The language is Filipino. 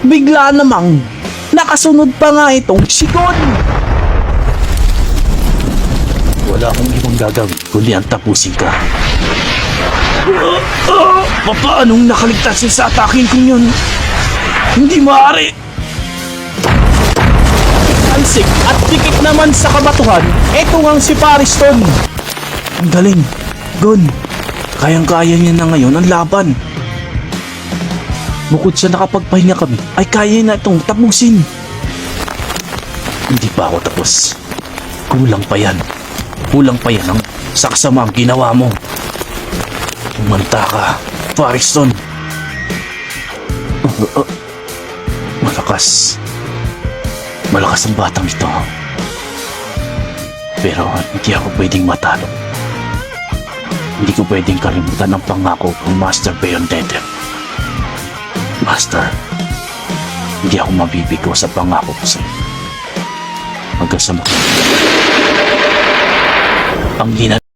bigla namang nakasunod pa nga itong si Gon. Wala akong ibang gagawin kundi ang tapusin ka. Papaanong nakaligtas siya sa atakin kong yun? Hindi maaari. Ansik at dikit naman sa kabatuhan, eto ngang si Pariston. Ang galing, Gon. Kayang-kaya niya na ngayon ang laban. Bukod sa nakapagpahinga kami, ay kaya na itong tapusin. Hindi pa ako tapos. Kulang pa yan. Kulang pa yan sa kasamaang ginawa mo. Umanta ka, Pariston. Malakas. Malakas ang batang ito. Pero hindi ako pwedeng matalo. Hindi ko pwedeng kalimutan ang pangako ng Master Bayonetta. Master, hindi ako mabibigo sa pangako ko sa'yo. Magkasama. Ang